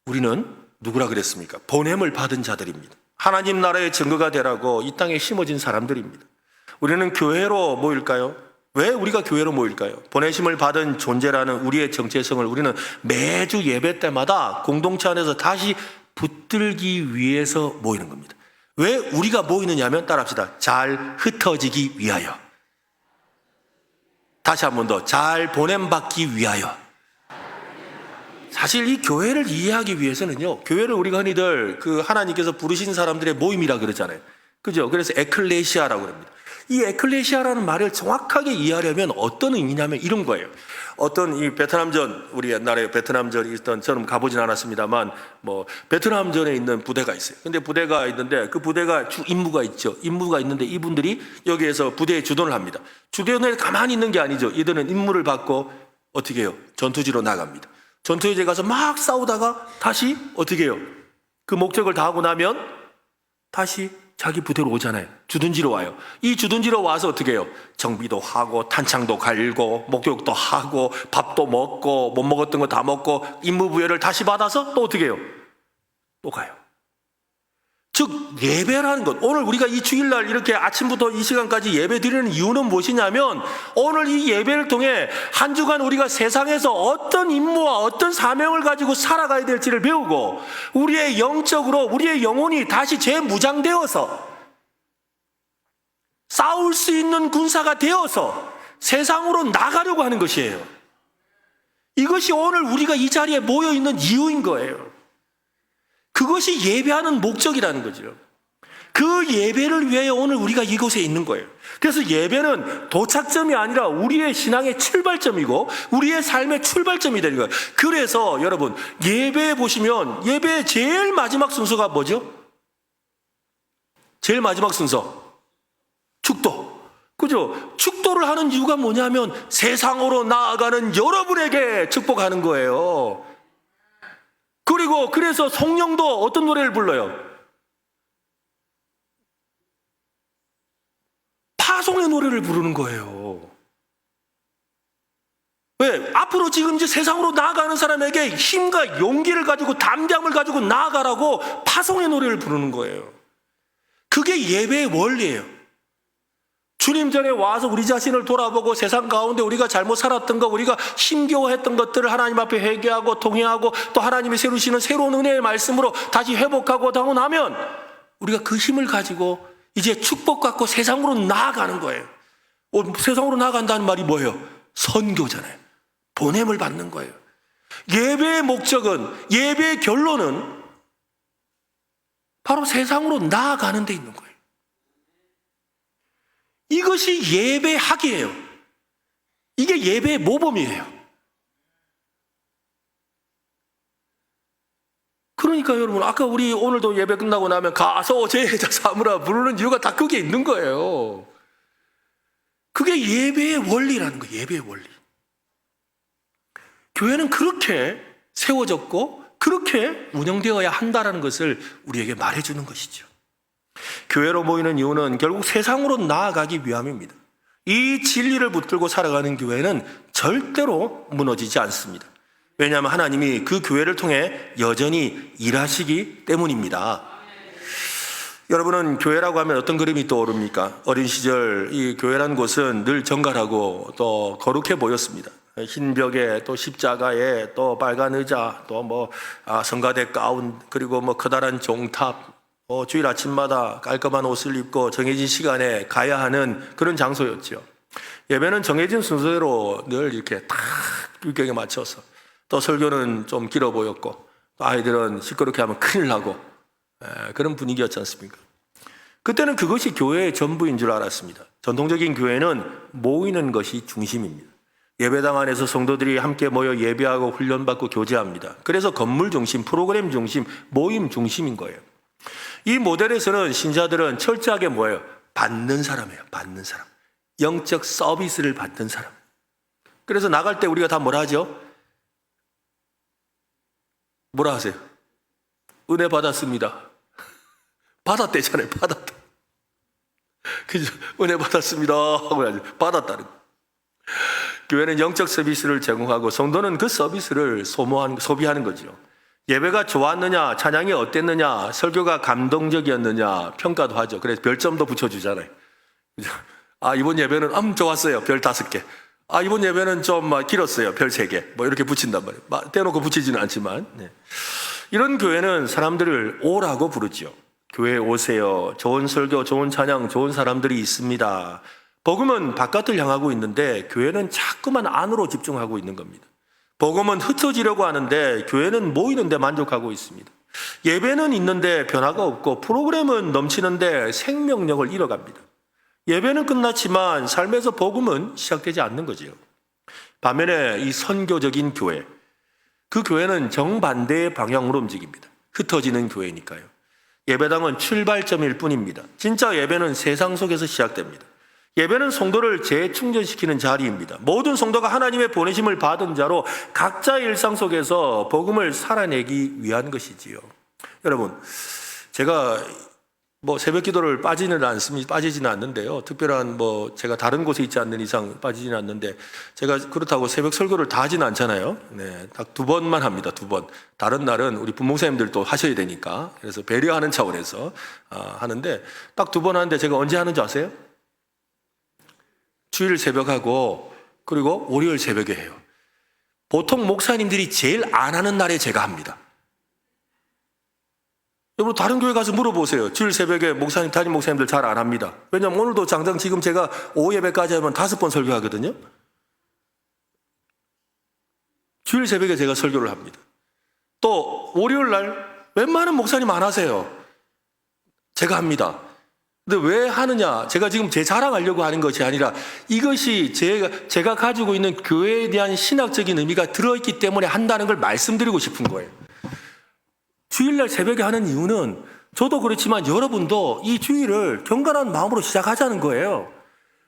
우리는 누구라 그랬습니까? 보냄을 받은 자들입니다. 하나님 나라의 증거가 되라고 이 땅에 심어진 사람들입니다. 우리는 교회로 모일까요? 왜 우리가 교회로 모일까요? 보내심을 받은 존재라는 우리의 정체성을 우리는 매주 예배 때마다 공동체 안에서 다시 붙들기 위해서 모이는 겁니다. 왜 우리가 모이느냐면 따라합시다. 잘 흩어지기 위하여. 다시 한 번 더. 잘 보냄받기 위하여. 사실 이 교회를 이해하기 위해서는요, 교회를 우리가 흔히들 그 하나님께서 부르신 사람들의 모임이라 그러잖아요. 그죠? 그래서 에클레시아라고 합니다. 이 에클레시아라는 말을 정확하게 이해하려면 어떤 의미냐면 이런 거예요. 어떤 이 베트남전, 우리 옛날에 베트남전이 있던, 저는 가보진 않았습니다만, 베트남전에 있는 부대가 있어요. 근데 부대가 있는데 그 부대가 주 임무가 있죠. 임무가 있는데 이분들이 여기에서 부대에 주둔을 합니다. 주둔에 가만히 있는 게 아니죠. 이들은 임무를 받고 어떻게 해요? 전투지로 나갑니다. 전투에 가서 막 싸우다가 다시 어떻게 해요? 그 목적을 다하고 나면 다시 자기 부대로 오잖아요. 주둔지로 와요. 이 주둔지로 와서 어떻게 해요? 정비도 하고 탄창도 갈고 목욕도 하고 밥도 먹고 못 먹었던 거 다 먹고 임무 부여를 다시 받아서 또 어떻게 해요? 또 가요. 즉 예배라는 것, 오늘 우리가 이 주일날 이렇게 아침부터 이 시간까지 예배 드리는 이유는 무엇이냐면 오늘 이 예배를 통해 한 주간 우리가 세상에서 어떤 임무와 어떤 사명을 가지고 살아가야 될지를 배우고 우리의 영적으로 우리의 영혼이 다시 재무장되어서 싸울 수 있는 군사가 되어서 세상으로 나가려고 하는 것이에요. 이것이 오늘 우리가 이 자리에 모여 있는 이유인 거예요. 그것이 예배하는 목적이라는 거죠. 그 예배를 위해 오늘 우리가 이곳에 있는 거예요. 그래서 예배는 도착점이 아니라 우리의 신앙의 출발점이고 우리의 삶의 출발점이 되는 거예요. 그래서 여러분, 예배에 보시면 예배의 제일 마지막 순서가 뭐죠? 제일 마지막 순서 축도. 그죠? 축도를 하는 이유가 뭐냐면 세상으로 나아가는 여러분에게 축복하는 거예요. 그리고 그래서 성령도 어떤 노래를 불러요? 파송의 노래를 부르는 거예요. 왜? 앞으로 지금 이제 세상으로 나아가는 사람에게 힘과 용기를 가지고 담대함을 가지고 나아가라고 파송의 노래를 부르는 거예요. 그게 예배의 원리예요. 주님 전에 와서 우리 자신을 돌아보고 세상 가운데 우리가 잘못 살았던 것, 우리가 힘겨워했던 것들을 하나님 앞에 회개하고 통회하고 또 하나님이 세우시는 새로운 은혜의 말씀으로 다시 회복하고 하고 나면 우리가 그 힘을 가지고 이제 축복 갖고 세상으로 나아가는 거예요. 세상으로 나아간다는 말이 뭐예요? 선교잖아요. 보냄을 받는 거예요. 예배의 목적은, 예배의 결론은 바로 세상으로 나아가는 데 있는 거예요. 이것이 예배학이에요. 이게 예배의 모범이에요. 그러니까 여러분, 아까 우리 오늘도 예배 끝나고 나면 가서 제자 삼으라 부르는 이유가 다 그게 있는 거예요. 그게 예배의 원리라는 거예요. 예배의 원리. 교회는 그렇게 세워졌고 그렇게 운영되어야 한다는 것을 우리에게 말해주는 것이죠. 교회로 모이는 이유는 결국 세상으로 나아가기 위함입니다. 이 진리를 붙들고 살아가는 교회는 절대로 무너지지 않습니다. 왜냐하면 하나님이 그 교회를 통해 여전히 일하시기 때문입니다. 여러분은 교회라고 하면 어떤 그림이 떠오릅니까? 어린 시절 이 교회라는 곳은 늘 정갈하고 또 거룩해 보였습니다. 흰 벽에 또 십자가에 또 빨간 의자 또 성가대 가운 그리고 커다란 종탑 주일 아침마다 깔끔한 옷을 입고 정해진 시간에 가야 하는 그런 장소였죠. 예배는 정해진 순서대로 늘 이렇게 딱 규격에 맞춰서 또 설교는 좀 길어 보였고 또 아이들은 시끄럽게 하면 큰일 나고 그런 분위기였지 않습니까? 그때는 그것이 교회의 전부인 줄 알았습니다. 전통적인 교회는 모이는 것이 중심입니다. 예배당 안에서 성도들이 함께 모여 예배하고 훈련받고 교제합니다. 그래서 건물 중심, 프로그램 중심, 모임 중심인 거예요. 이 모델에서는 신자들은 철저하게 뭐예요? 받는 사람이에요. 받는 사람. 영적 서비스를 받는 사람. 그래서 나갈 때 우리가 다 뭐라 하죠? 뭐라 하세요? 은혜 받았습니다. 받았대잖아요. 받았다. 그죠? 은혜 받았습니다 하고 해야지. 받았다는 거. 교회는 영적 서비스를 제공하고 성도는 그 서비스를 소비하는 거죠. 예배가 좋았느냐, 찬양이 어땠느냐, 설교가 감동적이었느냐 평가도 하죠. 그래서 별점도 붙여주잖아요. 그죠? 아, 이번 예배는 좋았어요. 별 5개. 아, 이번 예배는 좀 길었어요. 별 3개. 뭐 이렇게 붙인단 말이에요. 떼놓고 붙이지는 않지만. 네. 이런 교회는 사람들을 오라고 부르죠. 교회에 오세요. 좋은 설교, 좋은 찬양, 좋은 사람들이 있습니다. 복음은 바깥을 향하고 있는데 교회는 자꾸만 안으로 집중하고 있는 겁니다. 복음은 흩어지려고 하는데 교회는 모이는 데 만족하고 있습니다. 예배는 있는데 변화가 없고 프로그램은 넘치는데 생명력을 잃어갑니다. 예배는 끝났지만 삶에서 복음은 시작되지 않는 거지요. 반면에 이 선교적인 교회, 그 교회는 정반대의 방향으로 움직입니다. 흩어지는 교회니까요. 예배당은 출발점일 뿐입니다. 진짜 예배는 세상 속에서 시작됩니다. 예배는 성도를 재충전시키는 자리입니다. 모든 성도가 하나님의 보내심을 받은 자로 각자의 일상 속에서 복음을 살아내기 위한 것이지요. 여러분, 제가 새벽 기도를 빠지지는 않는데요. 특별한 제가 다른 곳에 있지 않는 이상 빠지지는 않는데, 제가 그렇다고 새벽 설교를 다 하지는 않잖아요. 네, 딱 2번만 합니다. 2번. 다른 날은 우리 부목사님들도 하셔야 되니까. 그래서 배려하는 차원에서 하는데, 딱 2번 하는데 제가 언제 하는 줄 아세요? 주일 새벽하고, 그리고 월요일 새벽에 해요. 보통 목사님들이 제일 안 하는 날에 제가 합니다. 여러분, 다른 교회 가서 물어보세요. 주일 새벽에 담임 목사님들 잘 안 합니다. 왜냐면 오늘도 당장 지금 제가 오후 예배까지 하면 5번 설교하거든요. 주일 새벽에 제가 설교를 합니다. 또 월요일 날 웬만한 목사님 안 하세요. 제가 합니다. 근데 왜 하느냐? 제가 지금 제 자랑하려고 하는 것이 아니라 이것이 제가 가지고 있는 교회에 대한 신학적인 의미가 들어있기 때문에 한다는 걸 말씀드리고 싶은 거예요. 주일날 새벽에 하는 이유는 저도 그렇지만 여러분도 이 주일을 경건한 마음으로 시작하자는 거예요.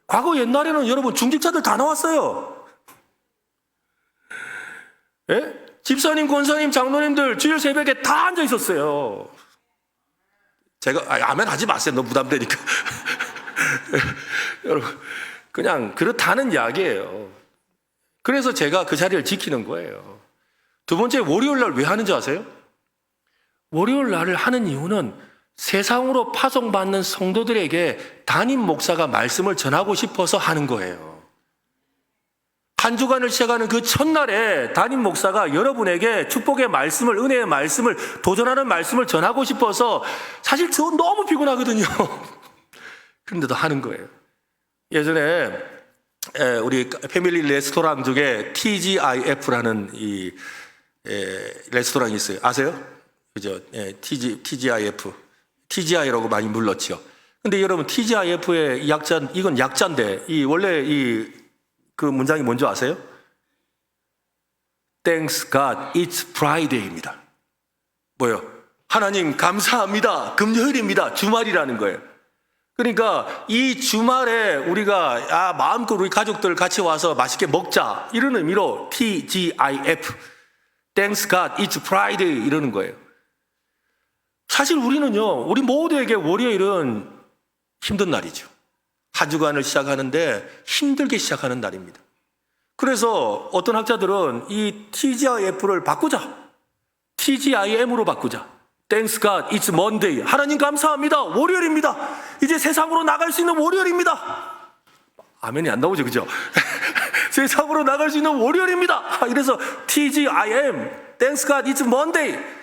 과거 옛날에는 여러분 중직자들 다 나왔어요. 예? 집사님, 권사님, 장로님들 주일 새벽에 다 앉아 있었어요. 제가 아멘 하지 마세요. 너무 부담되니까. 여러분, 그냥 그렇다는 이야기예요. 그래서 제가 그 자리를 지키는 거예요. 두 번째, 월요일 날 왜 하는지 아세요? 월요일 날을 하는 이유는 세상으로 파송받는 성도들에게 담임 목사가 말씀을 전하고 싶어서 하는 거예요. 한 주간을 시작하는 그 첫날에 담임 목사가 여러분에게 축복의 말씀을, 은혜의 말씀을, 도전하는 말씀을 전하고 싶어서 사실 저 너무 피곤하거든요. 그런데도 하는 거예요. 예전에 우리 패밀리 레스토랑 중에 TGIF라는 이 레스토랑이 있어요. 아세요? 그죠? TGIF. TGI라고 많이 불렀죠. 근데 여러분, TGIF의 이건 약자인데, 원래 그 문장이 뭔지 아세요? Thanks God, it's Friday입니다. 뭐요? 하나님 감사합니다. 금요일입니다. 주말이라는 거예요. 그러니까 이 주말에 우리가 마음껏 우리 가족들 같이 와서 맛있게 먹자, 이런 의미로 TGIF, Thanks God, it's Friday 이러는 거예요. 사실 우리는요, 우리 모두에게 월요일은 힘든 날이죠. 한 주간을 시작하는데 힘들게 시작하는 날입니다. 그래서 어떤 학자들은 이 TGIF를 바꾸자. TGIM으로 바꾸자. Thanks God, it's Monday. 하나님 감사합니다. 월요일입니다. 이제 세상으로 나갈 수 있는 월요일입니다. 아멘이 안 나오죠, 그죠? 세상으로 나갈 수 있는 월요일입니다. 이래서 TGIM, Thanks God, it's Monday.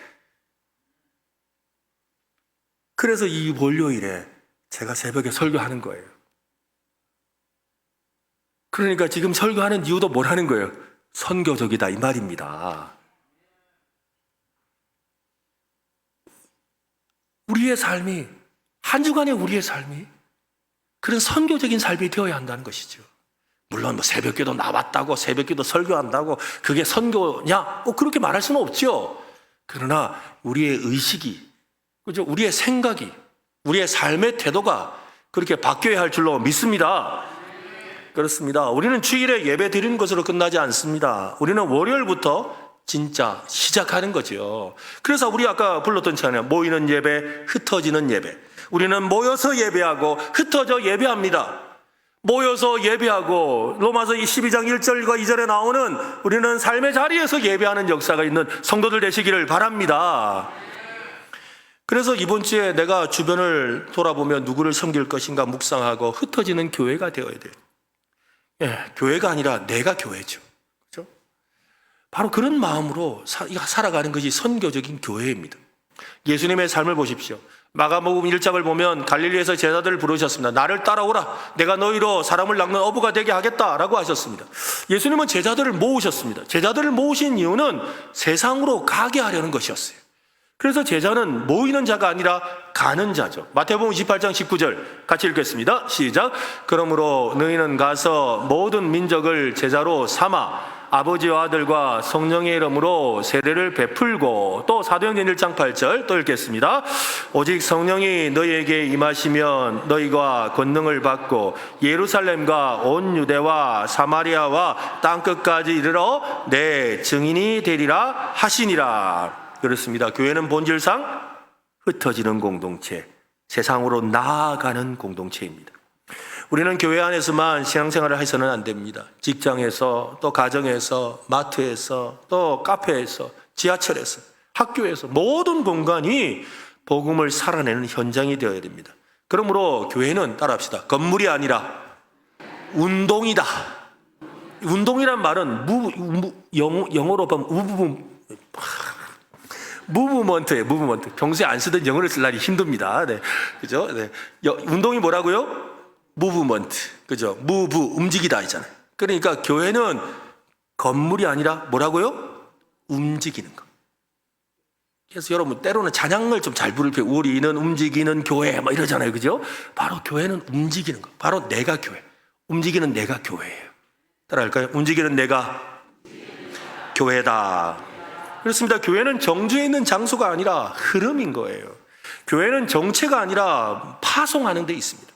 그래서 이 월요일에 제가 새벽에 설교하는 거예요. 그러니까 지금 설교하는 이유도 뭐라는 거예요? 선교적이다 이 말입니다. 우리의 삶이, 한 주간의 우리의 삶이 그런 선교적인 삶이 되어야 한다는 것이죠. 물론 새벽기도 나왔다고, 새벽기도 설교한다고 그게 선교냐? 꼭 그렇게 말할 수는 없죠. 그러나 우리의 의식이, 그죠? 우리의 생각이, 우리의 삶의 태도가 그렇게 바뀌어야 할 줄로 믿습니다. 그렇습니다. 우리는 주일에 예배 드리는 것으로 끝나지 않습니다. 우리는 월요일부터 진짜 시작하는 거죠. 그래서 우리 아까 불렀던 찬양, 모이는 예배, 흩어지는 예배. 우리는 모여서 예배하고 흩어져 예배합니다. 모여서 예배하고 로마서 12장 1절과 2절에 나오는 우리는 삶의 자리에서 예배하는 역사가 있는 성도들 되시기를 바랍니다. 그래서 이번 주에 내가 주변을 돌아보며 누구를 섬길 것인가 묵상하고 흩어지는 교회가 되어야 돼요. 예, 교회가 아니라 내가 교회죠. 그렇죠? 바로 그런 마음으로 살아가는 것이 선교적인 교회입니다. 예수님의 삶을 보십시오. 마가복음 1장을 보면 갈릴리에서 제자들을 부르셨습니다. 나를 따라오라. 내가 너희로 사람을 낚는 어부가 되게 하겠다라고 하셨습니다. 예수님은 제자들을 모으셨습니다. 제자들을 모으신 이유는 세상으로 가게 하려는 것이었어요. 그래서 제자는 모이는 자가 아니라 가는 자죠. 마태복음 28장 19절 같이 읽겠습니다. 시작. 그러므로 너희는 가서 모든 민족을 제자로 삼아 아버지와 아들과 성령의 이름으로 세례를 베풀고, 또 사도행전 1장 8절 또 읽겠습니다. 오직 성령이 너희에게 임하시면 너희가 권능을 받고 예루살렘과 온 유대와 사마리아와 땅끝까지 이르러 내 증인이 되리라 하시니라. 그렇습니다. 교회는 본질상 흩어지는 공동체, 세상으로 나아가는 공동체입니다. 우리는 교회 안에서만 신앙생활을 해서는 안 됩니다. 직장에서, 또 가정에서, 마트에서, 또 카페에서, 지하철에서, 학교에서 모든 공간이 복음을 살아내는 현장이 되어야 됩니다. 그러므로 교회는 따라합시다. 건물이 아니라 운동이다. 운동이란 말은 영어로 보면 무브먼트예요. 무브먼트. 평소에 안 쓰던 영어를 쓸 날이 힘듭니다. 네, 그죠? 네. 운동이 뭐라고요? 무브먼트, 그죠? 무브, 움직이다 있잖아요. 그러니까 교회는 건물이 아니라 뭐라고요? 움직이는 거. 그래서 여러분 때로는 찬양을 좀 잘 부를 때 우리는 움직이는 교회 막 이러잖아요, 그죠? 바로 교회는 움직이는 거. 바로 내가 교회. 움직이는 내가 교회예요. 따라할까요? 움직이는 내가 교회다. 그렇습니다. 교회는 정주에 있는 장소가 아니라 흐름인 거예요. 교회는 정체가 아니라 파송하는 데 있습니다.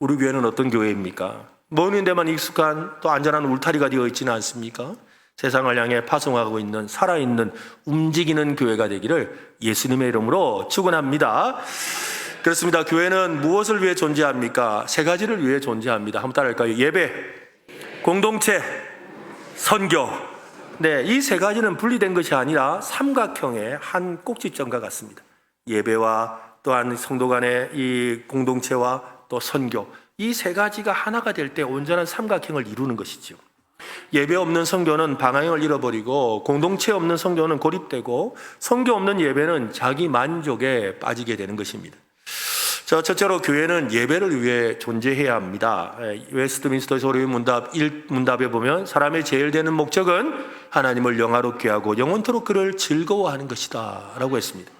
우리 교회는 어떤 교회입니까? 모이는 데만 익숙한 또 안전한 울타리가 되어 있지는 않습니까? 세상을 향해 파송하고 있는 살아있는 움직이는 교회가 되기를 예수님의 이름으로 축원합니다. 그렇습니다. 교회는 무엇을 위해 존재합니까? 세 가지를 위해 존재합니다. 한번 따라할까요? 예배, 공동체, 선교. 네, 이 세 가지는 분리된 것이 아니라 삼각형의 한 꼭지점과 같습니다. 예배와 또한 성도 간의 이 공동체와 또 선교, 이 세 가지가 하나가 될 때 온전한 삼각형을 이루는 것이죠. 예배 없는 선교는 방향을 잃어버리고, 공동체 없는 선교는 고립되고, 선교 없는 예배는 자기 만족에 빠지게 되는 것입니다. 첫째로 교회는 예배를 위해 존재해야 합니다. 웨스트민스터 소리 문답 1문답에 보면 사람의 제일 되는 목적은 하나님을 영화롭게 하고 영원토록 그를 즐거워하는 것이다 라고 했습니다.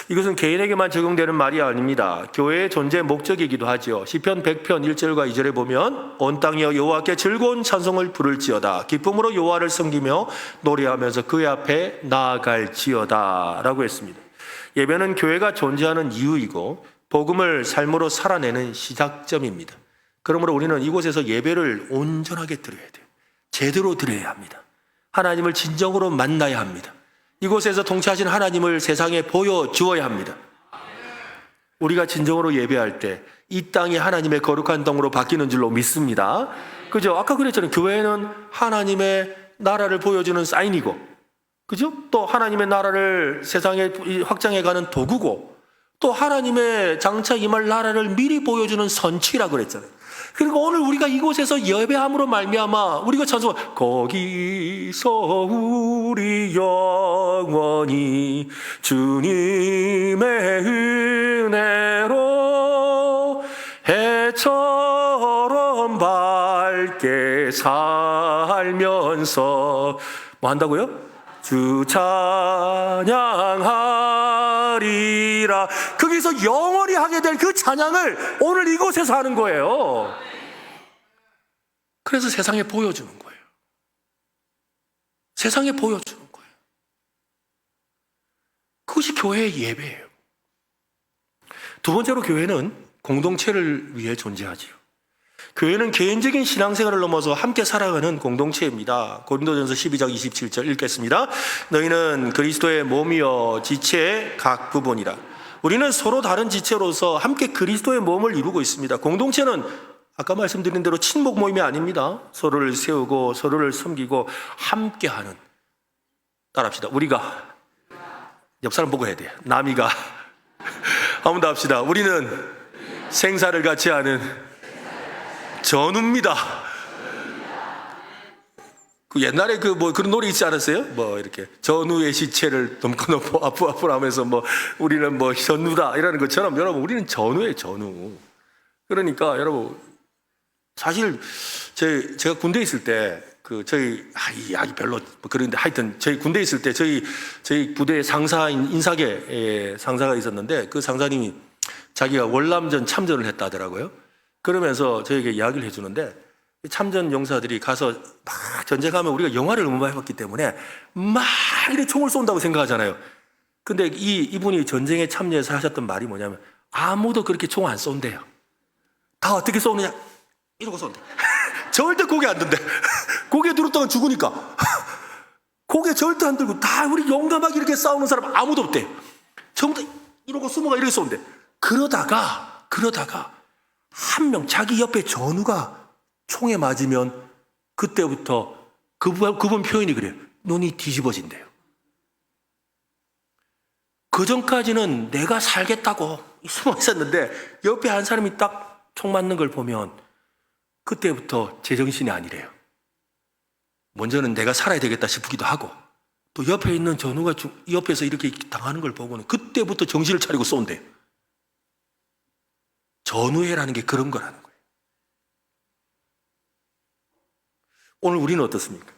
이것은 개인에게만 적용되는 말이 아닙니다. 교회의 존재 목적이기도 하죠. 시편 100편 1절과 2절에 보면 온 땅이여 여호와께 즐거운 찬송을 부를지어다. 기쁨으로 여호와를 섬기며 노래하면서 그의 앞에 나아갈지어다 라고 했습니다. 예배는 교회가 존재하는 이유이고 복음을 삶으로 살아내는 시작점입니다. 그러므로 우리는 이곳에서 예배를 온전하게 드려야 돼요. 제대로 드려야 합니다. 하나님을 진정으로 만나야 합니다. 이곳에서 통치하신 하나님을 세상에 보여주어야 합니다. 우리가 진정으로 예배할 때 이 땅이 하나님의 거룩한 땅으로 바뀌는 줄로 믿습니다. 그죠? 아까 그랬잖아요. 교회는 하나님의 나라를 보여주는 사인이고, 그죠? 또 하나님의 나라를 세상에 확장해가는 도구고, 또 하나님의 장차 임할 나라를 미리 보여주는 선취라고 그랬잖아요. 그리고 오늘 우리가 이곳에서 예배함으로 말미암아 우리가 찬송, 거기서 우리 영원히 주님의 은혜로 해처럼 밝게 살면서 뭐 한다고요? 주 찬양하리라. 거기서 영원히 하게 될 그 찬양을 오늘 이곳에서 하는 거예요. 그래서 세상에 보여주는 거예요. 세상에 보여주는 거예요. 그것이 교회의 예배예요. 두 번째로 교회는 공동체를 위해 존재하지요. 교회는 개인적인 신앙생활을 넘어서 함께 살아가는 공동체입니다. 고린도전서 12장 27절 읽겠습니다. 너희는 그리스도의 몸이요 지체의 각 부분이라. 우리는 서로 다른 지체로서 함께 그리스도의 몸을 이루고 있습니다. 공동체는 아까 말씀드린 대로 친목 모임이 아닙니다. 서로를 세우고 서로를 섬기고 함께하는. 따라합시다. 우리가 옆 사람 보고 해야 돼요. 남이가 한 번 더 합시다. 우리는 생사를 같이 하는 전우입니다. 그 옛날에 그런 노래 있지 않았어요? 이렇게 전우의 시체를 넘고 앞으로 하면서 우리는 전우다 이라는 것처럼 여러분 우리는 전우예요, 전우. 그러니까 여러분 사실 제가 군대에 있을 때 저희 이야기 별로 그런데 하여튼 저희 군대에 있을 때 저희 부대 상사인 인사계 상사가 있었는데 그 상사님이 자기가 월남전 참전을 했다더라고요. 그러면서 저에게 이야기를 해주는데 참전 용사들이 가서 막 전쟁하면 우리가 영화를 너무 많이 봤기 때문에 막 이렇게 총을 쏜다고 생각하잖아요. 근데 이분이 전쟁에 참여해서 하셨던 말이 뭐냐면 아무도 그렇게 총 안 쏜대요. 다 어떻게 쏘느냐? 이러고 쏜대. 절대 고개 안 든대. 고개 들었다가 죽으니까. 고개 절대 안 들고 다 우리 용감하게 이렇게 싸우는 사람 아무도 없대. 전부 다 이러고 숨어가 이렇게 쏜대. 그러다가 한 명 자기 옆에 전우가 총에 맞으면 그때부터 그분 표현이 그래요. 눈이 뒤집어진대요. 그 전까지는 내가 살겠다고 숨어 있었는데 옆에 한 사람이 딱 총 맞는 걸 보면 그때부터 제정신이 아니래요. 먼저는 내가 살아야 되겠다 싶기도 하고 또 옆에 있는 전우가 옆에서 이렇게 당하는 걸 보고는 그때부터 정신을 차리고 쏜대요. 전우회라는 게 그런 거라는 거예요. 오늘 우리는 어떻습니까?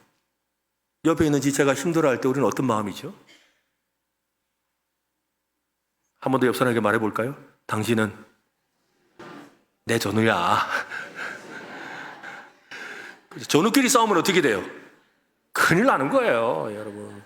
옆에 있는 지체가 힘들어할 때 우리는 어떤 마음이죠? 한 번 더 옆 사람에게 말해볼까요? 당신은 내 전우야. 전우끼리 싸우면 어떻게 돼요? 큰일 나는 거예요, 여러분.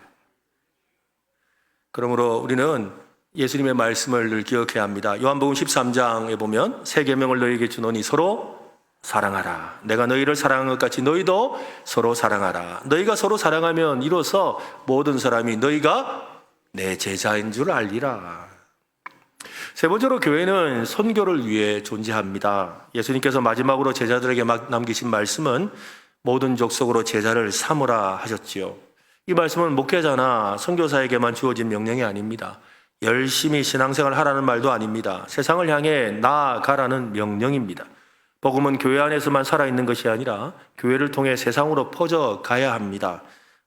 그러므로 우리는 예수님의 말씀을 늘 기억해야 합니다. 요한복음 13장에 보면 새 계명을 너희에게 주노니 서로 사랑하라. 내가 너희를 사랑한 것 같이 너희도 서로 사랑하라. 너희가 서로 사랑하면 이로써 모든 사람이 너희가 내 제자인 줄 알리라. 세 번째로 교회는 선교를 위해 존재합니다. 예수님께서 마지막으로 제자들에게 남기신 말씀은 모든 족속으로 제자를 삼으라 하셨지요. 이 말씀은 목회자나 선교사에게만 주어진 명령이 아닙니다. 열심히 신앙생활 하라는 말도 아닙니다. 세상을 향해 나아가라는 명령입니다. 복음은 교회 안에서만 살아있는 것이 아니라 교회를 통해 세상으로 퍼져가야 합니다.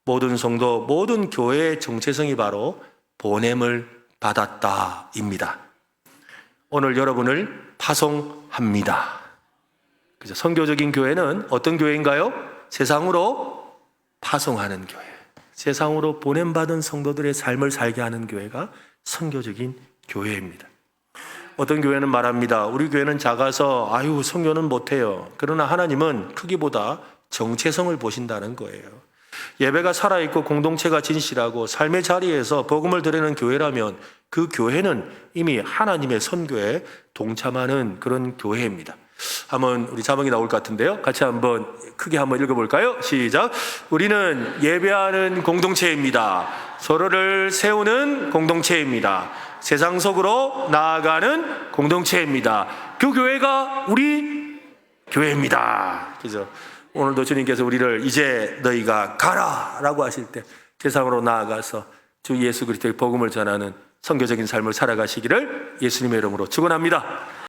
모든 성도, 모든 교회의 정체성이 바로 보냄을 받았다입니다. 오늘 여러분을 파송합니다. 그래서 선교적인 교회는 어떤 교회인가요? 세상으로 파송하는 교회. 세상으로 보냄받은 성도들의 삶을 살게 하는 교회가 선교적인 교회입니다. 어떤 교회는 말합니다. 우리 교회는 작아서 선교는 못해요. 그러나 하나님은 크기보다 정체성을 보신다는 거예요. 예배가 살아있고 공동체가 진실하고 삶의 자리에서 복음을 드리는 교회라면 그 교회는 이미 하나님의 선교에 동참하는 그런 교회입니다. 한번 우리 자막이 나올 것 같은데요. 같이 한번 크게 한번 읽어볼까요? 시작. 우리는 예배하는 공동체입니다. 서로를 세우는 공동체입니다. 세상 속으로 나아가는 공동체입니다. 그 교회가 우리 교회입니다. 그래서 오늘도 주님께서 우리를 이제 너희가 가라 라고 하실 때 세상으로 나아가서 주 예수 그리스도의 복음을 전하는 선교적인 삶을 살아가시기를 예수님의 이름으로 축원합니다.